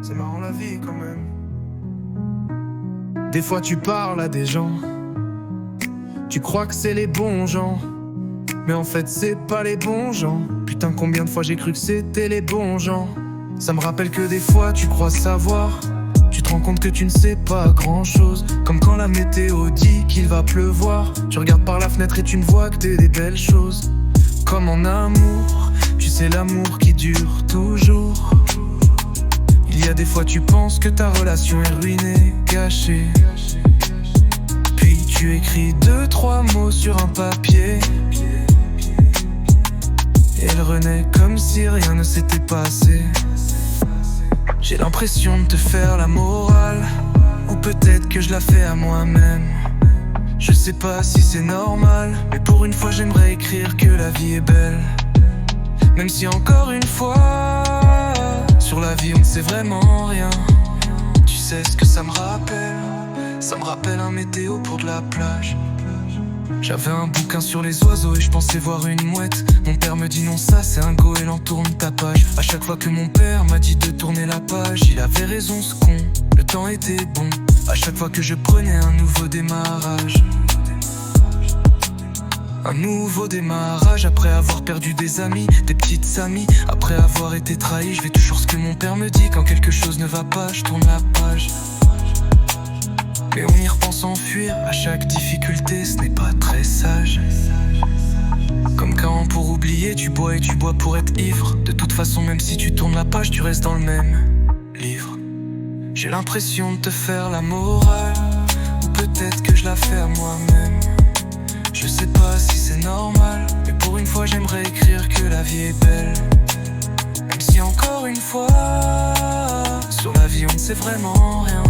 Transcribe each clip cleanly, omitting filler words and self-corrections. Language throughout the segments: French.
C'est marrant la vie quand même. Des fois tu parles à des gens, tu crois que c'est les bons gens, mais en fait c'est pas les bons gens. Putain combien de fois j'ai cru que c'était les bons gens. Ça me rappelle que des fois tu crois savoir, tu te rends compte que tu ne sais pas grand chose. Comme quand la météo dit qu'il va pleuvoir, tu regardes par la fenêtre et tu ne vois que des belles choses. Comme en amour, tu sais l'amour qui dure toujours. Il y a des fois tu penses que ta relation est ruinée, gâchée. Puis tu écris 2-3 mots sur un papier et elle renaît comme si rien ne s'était passé. J'ai l'impression de te faire la morale, ou peut-être que je la fais à moi-même. Je sais pas si c'est normal, mais pour une fois j'aimerais écrire que la vie est belle. Même si encore une fois, sur la vie on ne sait vraiment rien. Tu sais ce que ça me rappelle? Ça me rappelle un météo pour de la plage. J'avais un bouquin sur les oiseaux et je pensais voir une mouette. Mon père me dit non, ça c'est un goéland, tourne ta page. À chaque fois que mon père m'a dit de tourner la page, il avait raison ce con, le temps était bon. À chaque fois que je prenais un nouveau démarrage, un nouveau démarrage, après avoir perdu des amis, des petites amies, après avoir été trahi, je fais toujours ce que mon père me dit. Quand quelque chose ne va pas, je tourne la page. Mais on y repense en fuir, à chaque difficulté, ce n'est pas très sage. Comme quand pour oublier, tu bois et tu bois pour être ivre. De toute façon, même si tu tournes la page, tu restes dans le même livre. J'ai l'impression de te faire la morale, ou peut-être que je la fais à moi-même. Je sais pas si c'est normal, mais pour une fois j'aimerais écrire que la vie est belle. Même si encore une fois, sur la vie on ne sait vraiment rien.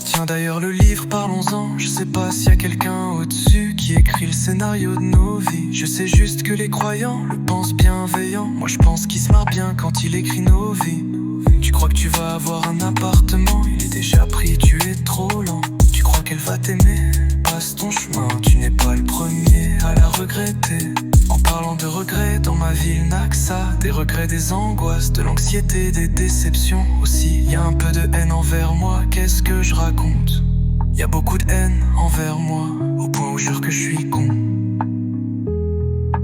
Tiens d'ailleurs le livre, parlons-en. Je sais pas s'il y a quelqu'un au-dessus qui écrit le scénario de nos vies. Je sais juste que les croyants le pensent bienveillant. Moi je pense qu'il se marre bien quand il écrit nos vies. Tu crois que tu vas avoir un appartement, il est déjà pris, tu es trop lent. Tu crois qu'elle va t'aimer, passe ton chemin, tu n'es pas le premier à la regretter. En parlant de regrets, dans ma vie il n'a que ça. Des regrets, des angoisses, de l'anxiété, des déceptions aussi. Y a un peu de haine envers moi, qu'est-ce que je raconte? Y a beaucoup de haine envers moi, au point où je jure que je suis con.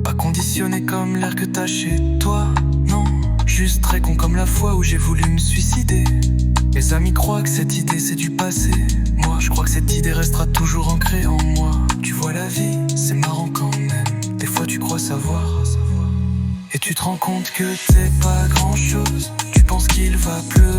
Pas conditionné comme l'air que t'as chez toi, non. Juste très con comme la fois où j'ai voulu me suicider. Mes amis croient que cette idée c'est du passé. Moi je crois que cette idée restera toujours ancrée en moi. Tu vois la vie, c'est marrant quand même. Des fois tu crois savoir, et tu te rends compte que t'es pas grand chose. Tu penses qu'il va pleurer